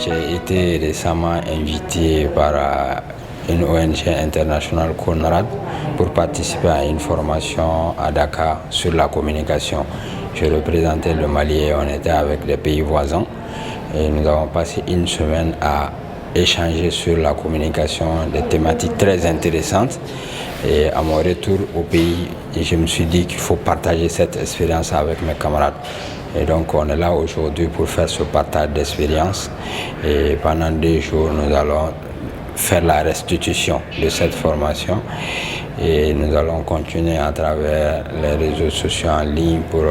j'ai été récemment invité par une ONG internationale, Conrad, pour participer à une formation à Dakar sur la communication. Je représentais le Mali et on était avec les pays voisins. Et nous avons passé une semaine à échanger sur la communication, des thématiques très intéressantes. Et à mon retour au pays, je me suis dit qu'il faut partager cette expérience avec mes camarades. Et donc on est là aujourd'hui pour faire ce partage d'expérience. Et pendant 2 jours, nous allons faire la restitution de cette formation. Et nous allons continuer à travers les réseaux sociaux en ligne pour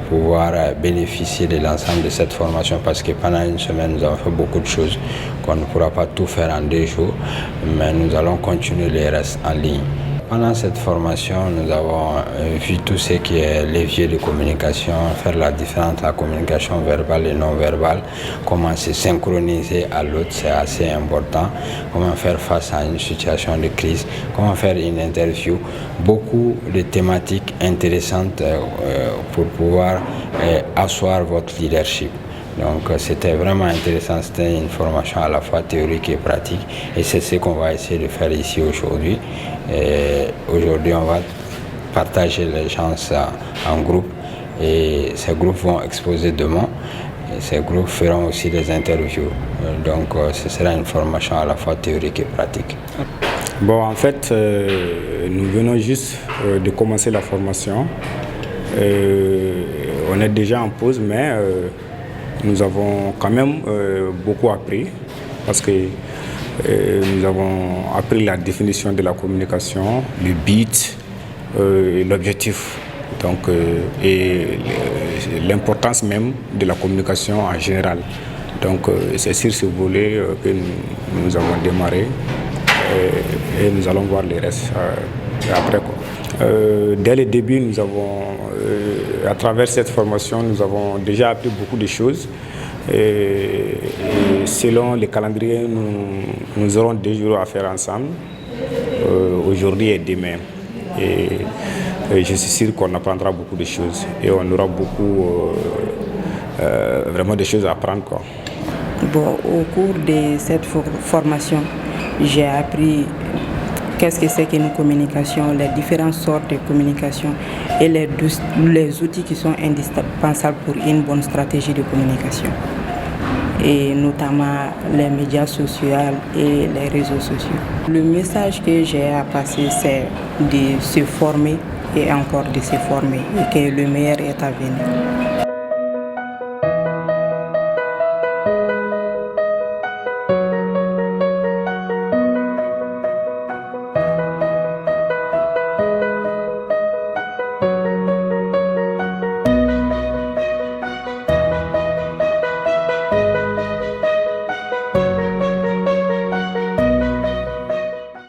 pouvoir bénéficier de l'ensemble de cette formation, parce que pendant une semaine, nous avons fait beaucoup de choses qu'on ne pourra pas tout faire en 2 jours, mais nous allons continuer le reste en ligne. Pendant cette formation, nous avons vu tout ce qui est levier de communication, faire la différence entre la communication verbale et non verbale, comment se synchroniser à l'autre, c'est assez important, comment faire face à une situation de crise, comment faire une interview, beaucoup de thématiques intéressantes pour pouvoir asseoir votre leadership. Donc c'était vraiment intéressant, c'était une formation à la fois théorique et pratique, et c'est ce qu'on va essayer de faire ici aujourd'hui. Aujourd'hui on va partager les gens en groupe, et ces groupes vont exposer demain, et ces groupes feront aussi des interviews. Donc ce sera une formation à la fois théorique et pratique. Bon, en fait, nous venons juste de commencer la formation. On est déjà en pause, mais nous avons quand même beaucoup appris, parce que nous avons appris la définition de la communication, le but, l'objectif, donc, et l'importance même de la communication en général. Donc c'est sur ce volet que nous avons démarré, et nous allons voir le reste après, quoi. Dès le début, nous avons, à travers cette formation, nous avons déjà appris beaucoup de choses. Et selon le calendrier, nous aurons 2 jours à faire ensemble, aujourd'hui et demain. Et je suis sûr qu'on apprendra beaucoup de choses, et on aura beaucoup, vraiment des choses à apprendre, quoi. Bon, au cours de cette formation, j'ai appris qu'est-ce que c'est qu'une communication, les différentes sortes de communication et les outils qui sont indispensables pour une bonne stratégie de communication, et notamment les médias sociaux et les réseaux sociaux. Le message que j'ai à passer, c'est de se former et encore de se former, et que le meilleur est à venir.